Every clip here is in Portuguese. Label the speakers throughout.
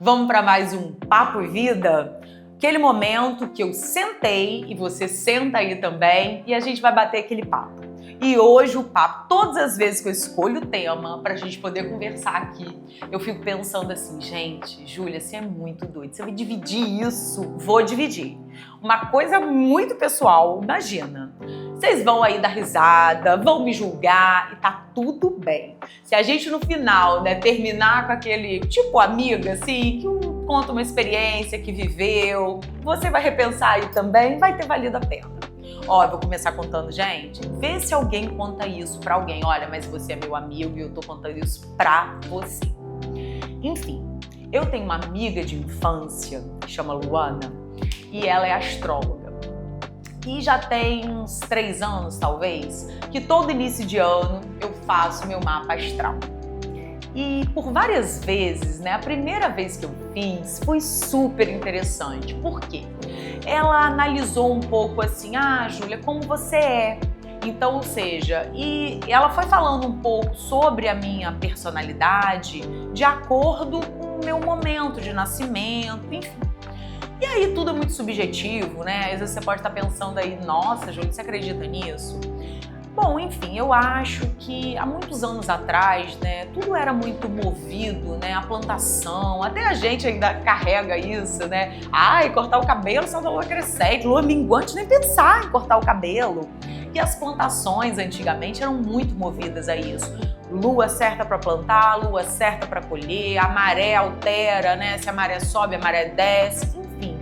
Speaker 1: Vamos para mais um Papo e Vida? Aquele momento que eu sentei e você senta aí também e a gente vai bater aquele papo. E hoje o papo, todas as vezes que eu escolho o tema pra gente poder conversar aqui, eu fico pensando assim, gente, Júlia, você é muito doida, você vai dividir isso? Vou dividir. Uma coisa muito pessoal, imagina. Vocês vão aí dar risada, vão me julgar e tá tudo bem. Se a gente no final, terminar com aquele tipo amiga, assim, que conta uma experiência que viveu, você vai repensar aí também, vai ter valido a pena. Ó, eu vou começar contando, gente, vê se alguém conta isso pra alguém. Olha, mas você é meu amigo e eu tô contando isso pra você. Enfim, eu tenho uma amiga de infância que chama Luana e ela é astróloga. E já tem uns 3 anos, talvez, que todo início de ano eu faço meu mapa astral. E por várias vezes, a primeira vez que eu fiz foi super interessante. Por quê? Ela analisou um pouco assim, Júlia, como você é. Então, ou seja, e ela foi falando um pouco sobre a minha personalidade de acordo com o meu momento de nascimento, enfim. E aí tudo é muito subjetivo, né? Às vezes você pode estar pensando aí, nossa, Júlia, você acredita nisso? Bom, enfim, eu acho que há muitos anos atrás, tudo era muito movido, a plantação, até a gente ainda carrega isso, cortar o cabelo só da lua crescente, lua minguante, nem pensar em cortar o cabelo. E as plantações antigamente eram muito movidas a isso. Lua certa para plantar, lua certa para colher, a maré altera, se a maré sobe, a maré desce, enfim.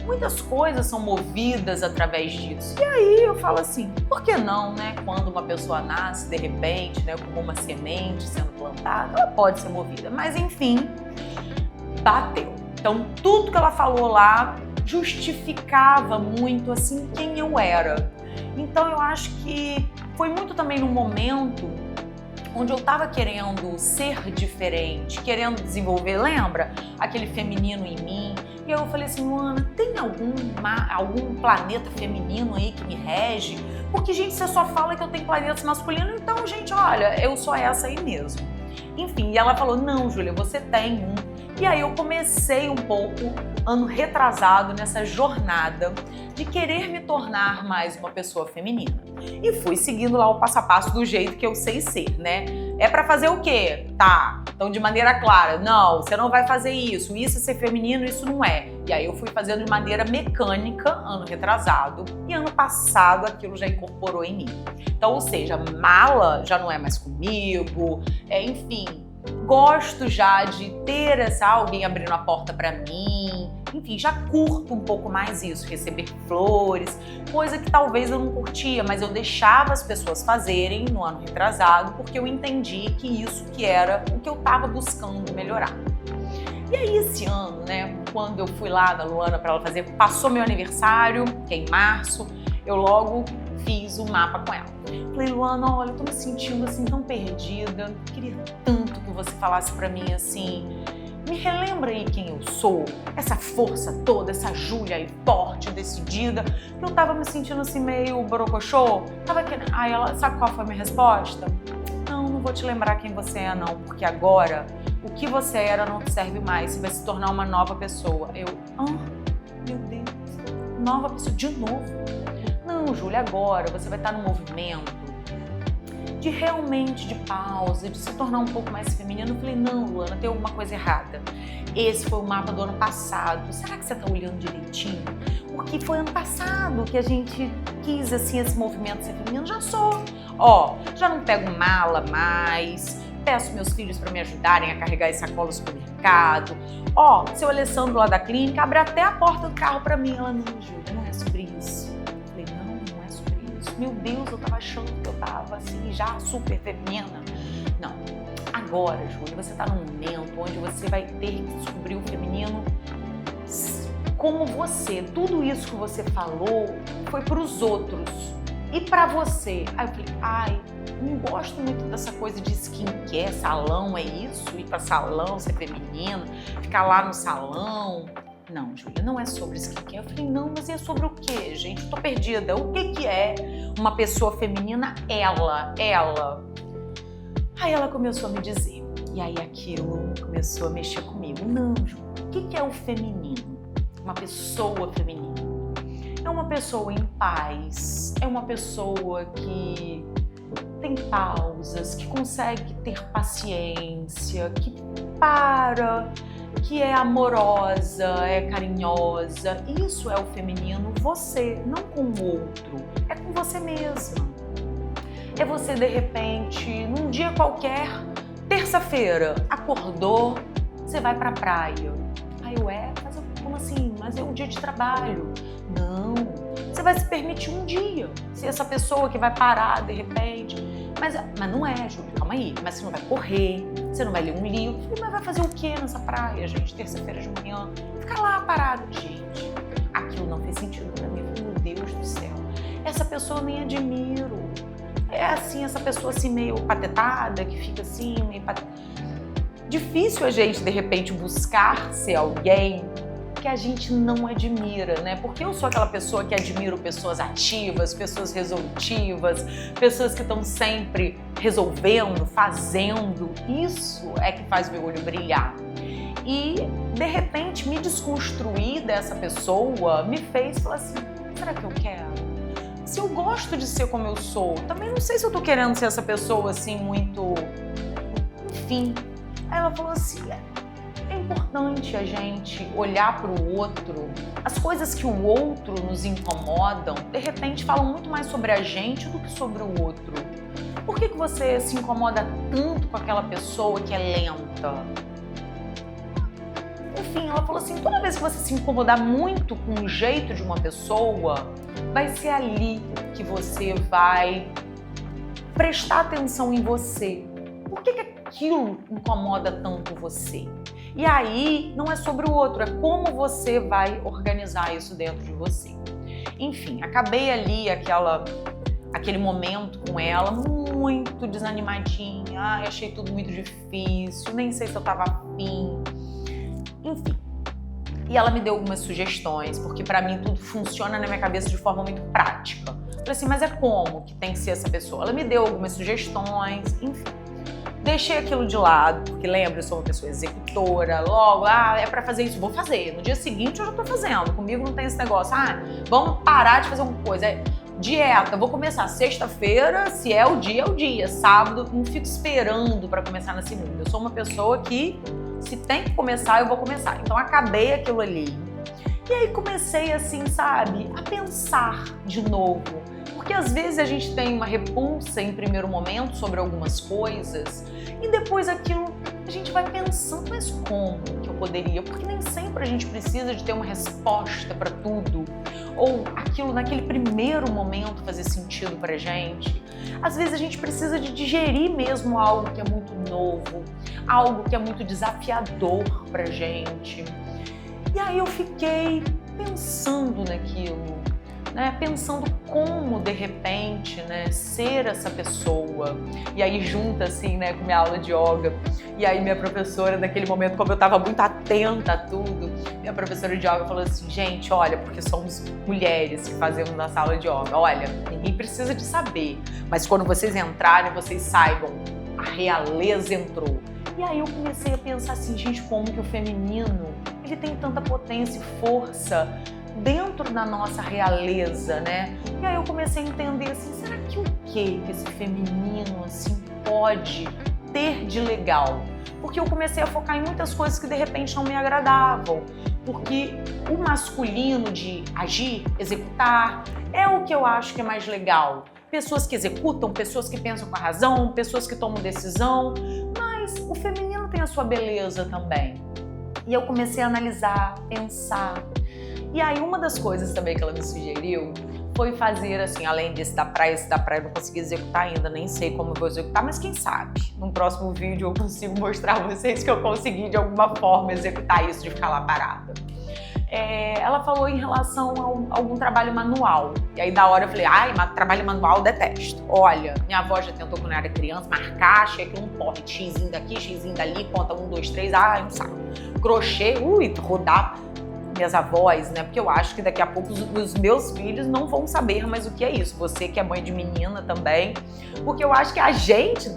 Speaker 1: Muitas coisas são movidas através disso. E aí eu falo assim, por que não, Quando uma pessoa nasce, de repente, como uma semente sendo plantada, ela pode ser movida. Mas enfim, bateu. Então tudo que ela falou lá justificava muito, assim, quem eu era. Então eu acho que foi muito também num momento onde eu tava querendo ser diferente, querendo desenvolver, lembra? Aquele feminino em mim. E eu falei assim, Luana, tem algum planeta feminino aí que me rege? Porque, gente, você só fala que eu tenho planetas masculinos, então, gente, olha, eu sou essa aí mesmo. Enfim, e ela falou, não, Júlia, você tem um. E aí eu comecei um pouco, ano retrasado, nessa jornada de querer me tornar mais uma pessoa feminina. E fui seguindo lá o passo a passo do jeito que eu sei ser, É pra fazer o quê? Tá, então de maneira clara, não, você não vai fazer isso é ser feminino, isso não é. E aí eu fui fazendo de maneira mecânica, ano retrasado, e ano passado aquilo já incorporou em mim. Então, ou seja, mala já não é mais comigo, enfim, gosto já de ter alguém abrindo a porta pra mim, enfim, já curto um pouco mais isso, receber flores, coisa que talvez eu não curtia, mas eu deixava as pessoas fazerem no ano retrasado, porque eu entendi que isso que era o que eu tava buscando melhorar. E aí esse ano, quando eu fui lá na Luana para ela fazer, passou meu aniversário, que é em março, eu logo fiz o mapa com ela. Falei, Luana, olha, eu tô me sentindo assim tão perdida, queria tanto que você falasse pra mim assim, me relembra aí quem eu sou, essa força toda, essa Júlia aí forte, decidida, que eu tava me sentindo assim meio borocochô, Aí ela, sabe qual foi a minha resposta? Não vou te lembrar quem você é não, porque agora o que você era não te serve mais, você vai se tornar uma nova pessoa. Eu, meu Deus, nova pessoa de novo? Não, Júlia, agora você vai estar no movimento de realmente de pausa, de se tornar um pouco mais feminino. Eu falei, não, Luana, tem alguma coisa errada. Esse foi o mapa do ano passado. Será que você tá olhando direitinho? Porque foi ano passado que a gente quis, assim, esse movimento ser feminino. Já sou. Já não pego mala mais, peço meus filhos para me ajudarem a carregar esse sacola no supermercado. Seu Alessandro lá da clínica abre até a porta do carro para mim. Ela, não, Júlia, não é sobre isso. Eu falei, não é sobre isso. Meu Deus, eu tava achando que eu tava assim, já super feminina. Não. Agora, Júlia, você tá num momento onde você vai ter que descobrir o feminino como você. Tudo isso que você falou foi pros outros. E pra você? Aí eu falei, não gosto muito dessa coisa de skincare, salão, é isso? Ir pra salão, ser feminina, ficar lá no salão. Não, Júlia, não é sobre skincare. Eu falei, não, mas é sobre o quê, gente? Tô perdida. O que é uma pessoa feminina? Ela. Aí ela começou a me dizer. E aí aquilo começou a mexer comigo. Não, Ju, o que é o feminino? Uma pessoa feminina. É uma pessoa em paz, é uma pessoa que tem pausas, que consegue ter paciência, que para, que é amorosa, é carinhosa. Isso é o feminino, você, não com o outro, é com você mesma. É você, de repente, num dia qualquer, terça-feira, acordou, você vai pra praia. Aí, mas como assim? Mas é um dia de trabalho. Não, você vai se permitir um dia. Se essa pessoa que vai parar, de repente... Mas não é, Júlia, calma aí. Mas você não vai correr, você não vai ler um livro. Mas vai fazer o quê nessa praia, gente? Terça-feira de manhã. Ficar lá parado. Gente, aquilo não fez sentido pra mim. Eu falei, meu Deus do céu. Essa pessoa eu nem admiro. É assim, essa pessoa assim meio patetada, que fica assim, meio patetada. Difícil a gente, de repente, buscar ser alguém que a gente não admira, né? Porque eu sou aquela pessoa que admiro pessoas ativas, pessoas resolutivas, pessoas que estão sempre resolvendo, fazendo. Isso é que faz meu olho brilhar. E, de repente, me desconstruir dessa pessoa me fez falar assim, será que eu quero? Se eu gosto de ser como eu sou, também não sei se eu tô querendo ser essa pessoa assim muito... Enfim. Aí ela falou assim, é importante a gente olhar para o outro. As coisas que o outro nos incomodam, de repente falam muito mais sobre a gente do que sobre o outro. Por que você se incomoda tanto com aquela pessoa que é lenta? Enfim, ela falou assim, toda vez que você se incomodar muito com o jeito de uma pessoa, vai ser ali que você vai prestar atenção em você. Por que aquilo incomoda tanto você? E aí, não é sobre o outro, é como você vai organizar isso dentro de você. Enfim, acabei ali aquele momento com ela muito desanimadinha. Ai, achei tudo muito difícil, nem sei se eu tava afim. Enfim. E ela me deu algumas sugestões, porque pra mim tudo funciona na minha cabeça de forma muito prática. Eu falei assim, mas é como que tem que ser essa pessoa? Ela me deu algumas sugestões, enfim. Deixei aquilo de lado, porque lembra, eu sou uma pessoa executora, logo, é pra fazer isso, vou fazer. No dia seguinte eu já tô fazendo, comigo não tem esse negócio, vamos parar de fazer uma coisa. Dieta, vou começar sexta-feira, se é o dia, sábado, não fico esperando pra começar na segunda. Eu sou uma pessoa que, se tem que começar, eu vou começar. Então acabei aquilo ali. E aí comecei assim, sabe, a pensar de novo. Porque às vezes a gente tem uma repulsa em primeiro momento sobre algumas coisas e depois aquilo a gente vai pensando, mas como que eu poderia? Porque nem sempre a gente precisa de ter uma resposta para tudo ou aquilo naquele primeiro momento fazer sentido pra gente. Às vezes a gente precisa de digerir mesmo algo que é muito novo, algo que é muito desafiador pra gente. E aí eu fiquei pensando naquilo. Né, pensando como, de repente, né, ser essa pessoa. E aí junta, assim, né, com minha aula de yoga. E aí minha professora, naquele momento, como eu estava muito atenta a tudo, minha professora de yoga falou assim, gente, olha, porque somos mulheres que fazemos na sala de yoga, olha, ninguém precisa de saber, mas quando vocês entrarem, vocês saibam, a realeza entrou. E aí eu comecei a pensar assim, gente, como que o feminino, ele tem tanta potência e força dentro da nossa realeza, né? E aí eu comecei a entender assim, será que o que esse feminino assim pode ter de legal? Porque eu comecei a focar em muitas coisas que de repente não me agradavam. Porque o masculino de agir, executar, é o que eu acho que é mais legal. Pessoas que executam, pessoas que pensam com a razão, pessoas que tomam decisão, mas o feminino tem a sua beleza também. E eu comecei a analisar, pensar. E aí uma das coisas também que ela me sugeriu foi fazer assim, além desse da praia eu não consegui executar ainda, nem sei como eu vou executar, mas quem sabe, num próximo vídeo eu consigo mostrar a vocês que eu consegui de alguma forma executar isso de ficar lá parada. Ela falou em relação a algum trabalho manual. E aí da hora eu falei, trabalho manual detesto. Olha, minha avó já tentou quando eu era criança, marcar, achei que não pode, xizinho daqui, xizinho dali, conta 1, 2, 3, não sabe. Crochê, rodar. minhas avós, né? Porque eu acho que daqui a pouco os meus filhos não vão saber mais o que é isso. Você que é mãe de menina também. Porque eu acho que a gente,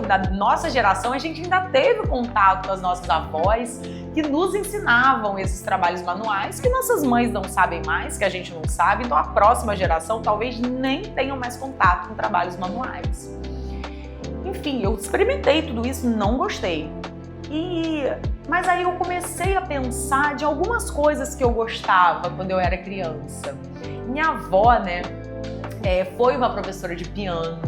Speaker 1: da nossa geração, a gente ainda teve contato com as nossas avós que nos ensinavam esses trabalhos manuais que nossas mães não sabem mais, que a gente não sabe. Então a próxima geração talvez nem tenham mais contato com trabalhos manuais. Enfim, eu experimentei tudo isso, não gostei. Mas aí eu comecei a pensar de algumas coisas que eu gostava quando eu era criança. Minha avó, né, foi uma professora de piano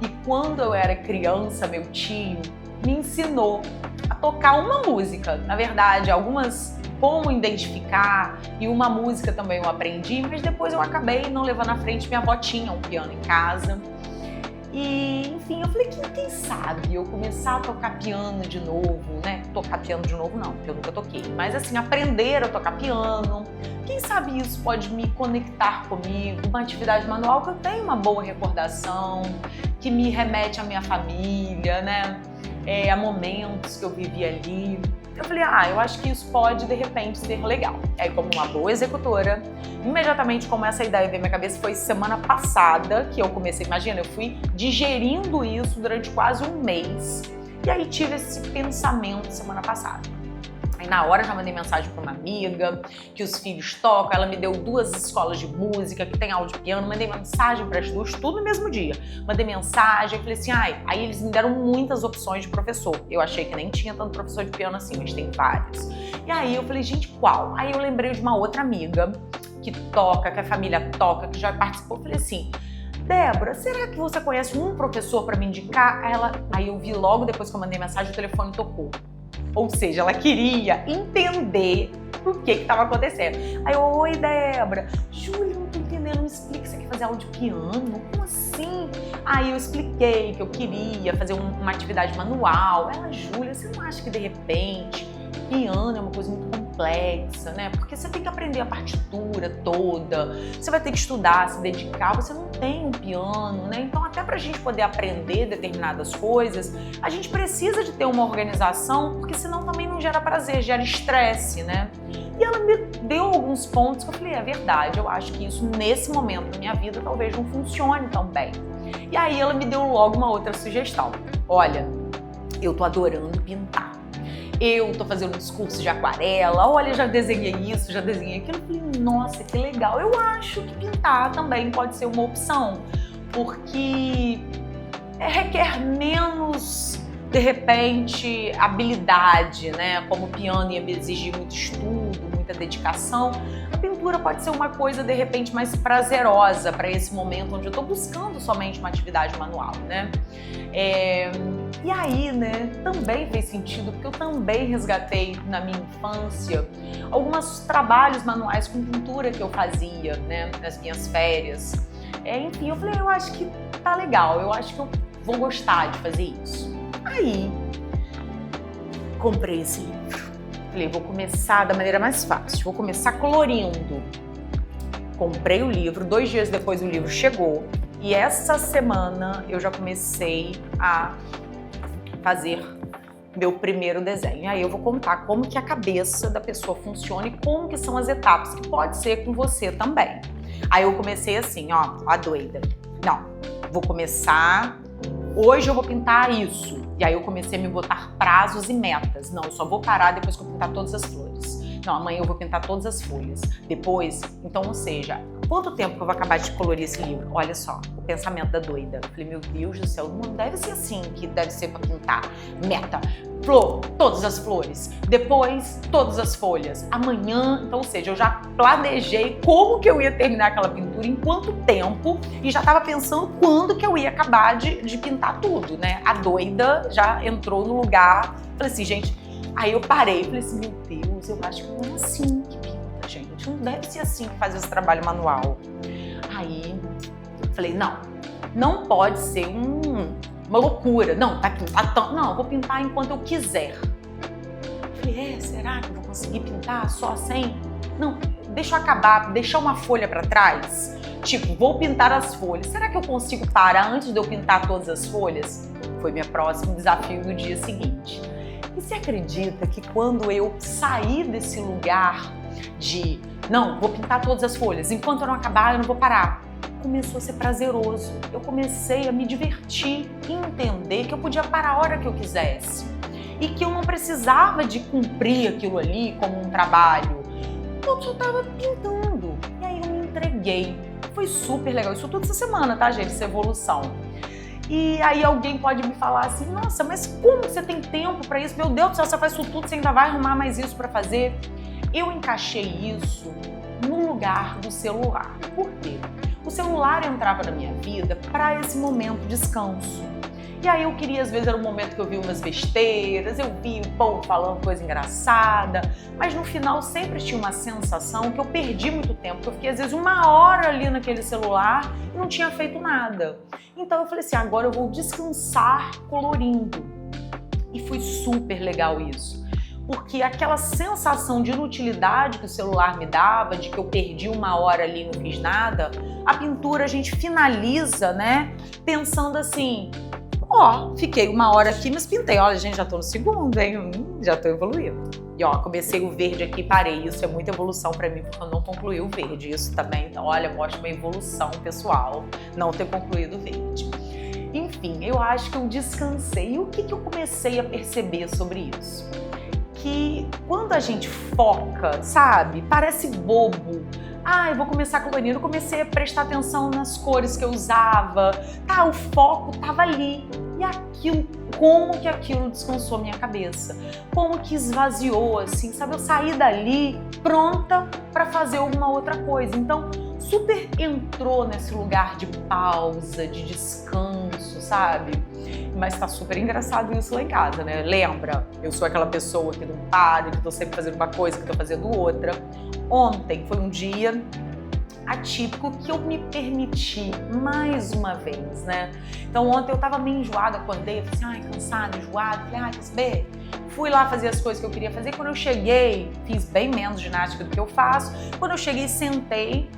Speaker 1: e quando eu era criança, meu tio me ensinou a tocar uma música. Na verdade, algumas como identificar e uma música também eu aprendi, mas depois eu acabei não levando à frente. Minha avó tinha um piano em casa. E, enfim, eu falei, quem sabe eu começar a tocar piano de novo, né? Tocar piano de novo não, porque eu nunca toquei. Mas assim, aprender a tocar piano. Quem sabe isso pode me conectar comigo, uma atividade manual que eu tenho uma boa recordação, que me remete à minha família, né? A momentos que eu vivi ali. Eu falei, eu acho que isso pode, de repente, ser legal. Aí, como uma boa executora, imediatamente como essa ideia veio na minha cabeça, foi semana passada que eu comecei, imagina, eu fui digerindo isso durante quase um mês. E aí tive esse pensamento semana passada. Aí na hora já mandei mensagem para uma amiga que os filhos tocam, ela me deu 2 escolas de música que tem aula de piano, mandei mensagem para as 2, tudo no mesmo dia. Mandei mensagem, falei assim, aí eles me deram muitas opções de professor. Eu achei que nem tinha tanto professor de piano assim, mas tem vários. E aí eu falei, gente, qual? Aí eu lembrei de uma outra amiga que toca, que a família toca, que já participou. Eu falei assim, Débora, será que você conhece um professor para me indicar? Aí eu vi logo depois que eu mandei mensagem, o telefone tocou. Ou seja, ela queria entender o que estava acontecendo. Aí eu, oi Débora, Júlia, não tô entendendo, me explica, você quer fazer aula de piano? Como assim? Aí eu expliquei que eu queria fazer uma atividade manual. Ela, Júlia, você não acha que de repente piano é uma coisa muito complexa, né? Porque você tem que aprender a partitura toda, você vai ter que estudar, se dedicar, você não tem um piano, né? Então até pra gente poder aprender determinadas coisas, a gente precisa de ter uma organização, porque senão também não gera prazer, gera estresse, né? E ela me deu alguns pontos que eu falei, é verdade, eu acho que isso nesse momento da minha vida talvez não funcione tão bem. E aí ela me deu logo uma outra sugestão. Olha, eu tô adorando pintar. Eu tô fazendo uns cursos de aquarela, olha, já desenhei isso, já desenhei aquilo. Eu falei, nossa, que legal. Eu acho que pintar também pode ser uma opção, porque requer menos, de repente, habilidade, né? Como o piano ia exigir muito estudo, muita dedicação, a pintura pode ser uma coisa, de repente, mais prazerosa para esse momento onde eu tô buscando somente uma atividade manual, né? E aí, né, também fez sentido, porque eu também resgatei na minha infância alguns trabalhos manuais com pintura que eu fazia, né, nas minhas férias. Enfim, eu falei, eu acho que tá legal, eu acho que eu vou gostar de fazer isso. Aí, comprei esse livro. Falei, vou começar da maneira mais fácil, vou começar colorindo. Comprei o livro, 2 dias depois o livro chegou e essa semana eu já comecei a fazer meu primeiro desenho. Aí eu vou contar como que a cabeça da pessoa funciona e como que são as etapas, que pode ser com você também. Aí eu comecei assim, ó, a doida. Não, vou começar, hoje eu vou pintar isso. E aí eu comecei a me botar prazos e metas. Não, eu só vou parar depois que eu pintar todas as flores. Não, amanhã eu vou pintar todas as folhas. Depois, então, ou seja, quanto tempo que eu vou acabar de colorir esse livro? Olha só, o pensamento da doida. Eu falei, meu Deus do céu, não deve ser assim que deve ser pra pintar. Meta, flor, todas as flores. Depois, todas as folhas. Amanhã, então, ou seja, eu já planejei como que eu ia terminar aquela pintura, em quanto tempo, e já tava pensando quando que eu ia acabar de pintar tudo, né? A doida já entrou no lugar. Falei assim, gente, aí eu parei e falei assim, meu Deus, eu acho que não é assim que pinta, gente. Não deve ser assim que faz esse trabalho manual. Aí, falei, não pode ser uma loucura. Não, tá pintado. Não, eu vou pintar enquanto eu quiser. Falei, será que eu vou conseguir pintar só assim? Não, deixa eu acabar, deixar uma folha pra trás. Tipo, vou pintar as folhas. Será que eu consigo parar antes de eu pintar todas as folhas? Foi meu próximo desafio do dia seguinte. E você acredita que quando eu saí desse lugar de, não, vou pintar todas as folhas, enquanto eu não acabar eu não vou parar. Começou a ser prazeroso, eu comecei a me divertir e entender que eu podia parar a hora que eu quisesse e que eu não precisava de cumprir aquilo ali como um trabalho, eu só estava pintando. E aí eu me entreguei, foi super legal, isso tudo essa semana, tá gente, essa evolução. E aí alguém pode me falar assim, nossa, mas como você tem tempo para isso? Meu Deus do céu, você faz isso tudo, você ainda vai arrumar mais isso para fazer? Eu encaixei isso no lugar do celular. Por quê? O celular entrava na minha vida para esse momento de descanso. E aí eu queria, às vezes era um momento que eu via umas besteiras, eu via o povo falando coisa engraçada, mas no final sempre tinha uma sensação que eu perdi muito tempo, que eu fiquei às vezes 1 hora ali naquele celular e não tinha feito nada. Então eu falei assim, agora eu vou descansar colorindo. E foi super legal isso. Porque aquela sensação de inutilidade que o celular me dava, de que eu perdi 1 hora ali e não fiz nada, a pintura a gente finaliza, né, pensando assim, ó, fiquei 1 hora aqui, mas pintei. Olha, gente, já tô no segundo, hein? Já tô evoluindo. E ó, comecei o verde aqui e parei. Isso é muita evolução pra mim, porque eu não concluí o verde. Isso também, então, olha, mostra uma evolução pessoal, não ter concluído o verde. Enfim, eu acho que eu descansei. E o que eu comecei a perceber sobre isso? Que quando a gente foca, sabe, parece bobo. Ah, eu vou começar colorindo, eu comecei a prestar atenção nas cores que eu usava. Tá, o foco tava ali. E aquilo, como que aquilo descansou minha cabeça? Como que esvaziou, assim, sabe? Eu saí dali pronta para fazer alguma outra coisa. Então, super entrou nesse lugar de pausa, de descanso, sabe? Mas tá super engraçado isso lá em casa, né? Lembra? Eu sou aquela pessoa que não para, que tô sempre fazendo uma coisa, que tô fazendo outra. Ontem foi um dia atípico que eu me permiti mais uma vez, né? Então ontem eu tava meio enjoada, acordei, eu falei assim, ai, cansada, enjoada, falei, ai, quer saber? Fui lá fazer as coisas que eu queria fazer. Quando eu cheguei, fiz bem menos ginástica do que eu faço. Quando eu cheguei, sentei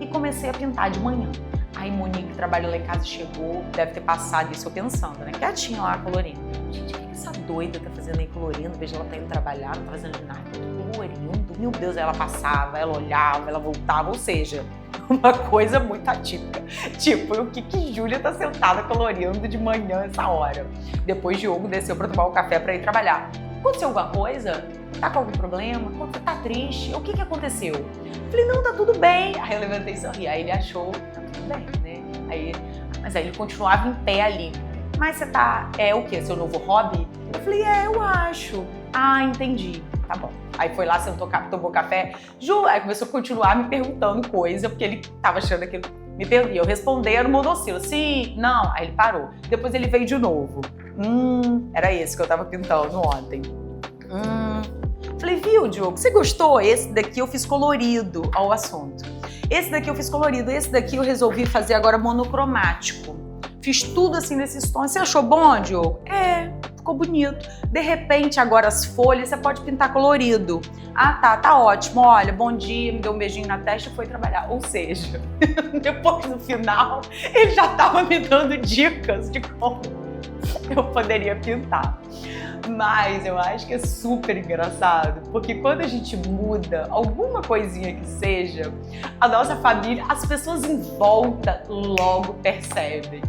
Speaker 1: e comecei a pintar de manhã. Aí Monique, que trabalha lá em casa, chegou, deve ter passado isso eu pensando, né? Quietinha lá, colorindo. Gente, o que essa doida tá fazendo aí colorindo? Veja, ela tá indo trabalhar, não tá fazendo ginástica, tá colorindo. Meu Deus, aí ela passava, ela olhava, ela voltava, ou seja, uma coisa muito atípica. Tipo, o que Júlia tá sentada colorindo de manhã essa hora? Depois Diogo desceu pra tomar um café pra ir trabalhar. Aconteceu alguma coisa? Tá com algum problema? Tá triste? O que aconteceu? Falei, não, tá tudo bem. Aí eu levantei e sorri. Aí ele achou, tá tudo bem, né? Mas aí ele continuava em pé ali. Mas você tá, o quê? Seu novo hobby? Eu falei, eu acho. Ah, entendi. Tá bom. Aí foi lá, sentou, tomou café. Ju, aí começou a continuar me perguntando coisa, porque ele tava achando aquilo. Me perguntou. Eu respondendo monocílabo. Sim, não. Aí ele parou. Depois ele veio de novo. Era esse que eu tava pintando ontem. Falei, viu, Diogo, você gostou? Esse daqui eu fiz colorido, ao assunto. Esse daqui eu fiz colorido, esse daqui eu resolvi fazer agora monocromático. Fiz tudo assim nesses tons. Você achou bom, Diogo? Ficou bonito. De repente, agora as folhas você pode pintar colorido. Ah, tá ótimo. Olha, bom dia, me deu um beijinho na testa e foi trabalhar. Ou seja, depois no final, ele já tava me dando dicas de como eu poderia pintar. Mas eu acho que é super engraçado, porque quando a gente muda alguma coisinha que seja, a nossa família, as pessoas em volta logo percebem.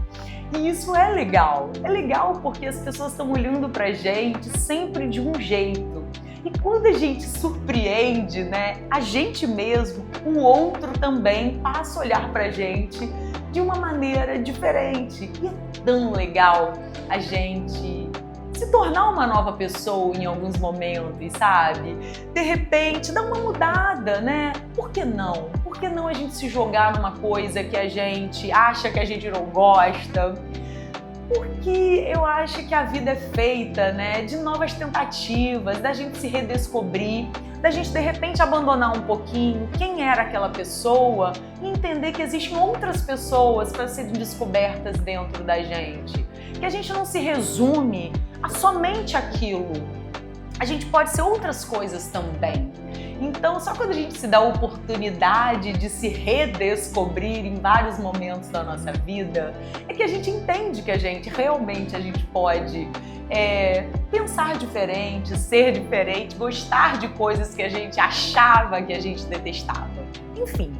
Speaker 1: E isso é legal. É legal porque as pessoas estão olhando pra gente sempre de um jeito. E quando a gente surpreende, né, a gente mesmo, o outro também passa a olhar pra gente de uma maneira diferente. E é tão legal a gente se tornar uma nova pessoa em alguns momentos, sabe? De repente, dar uma mudada, né? Por que não? Por que não a gente se jogar numa coisa que a gente acha que a gente não gosta? Porque eu acho que a vida é feita, né, de novas tentativas, da gente se redescobrir, da gente de repente abandonar um pouquinho quem era aquela pessoa e entender que existem outras pessoas para serem descobertas dentro da gente. Que a gente não se resume a somente aquilo. A gente pode ser outras coisas também. Então, só quando a gente se dá a oportunidade de se redescobrir em vários momentos da nossa vida, é que a gente entende que a gente pode pensar diferente, ser diferente, gostar de coisas que a gente achava que a gente detestava. Enfim,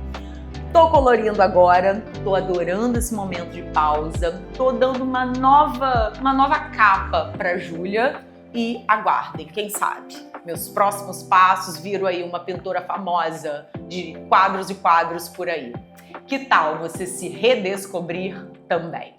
Speaker 1: tô colorindo agora, tô adorando esse momento de pausa, tô dando uma nova capa pra Júlia e aguardem, quem sabe? Meus próximos passos viram aí uma pintora famosa de quadros e quadros por aí. Que tal você se redescobrir também?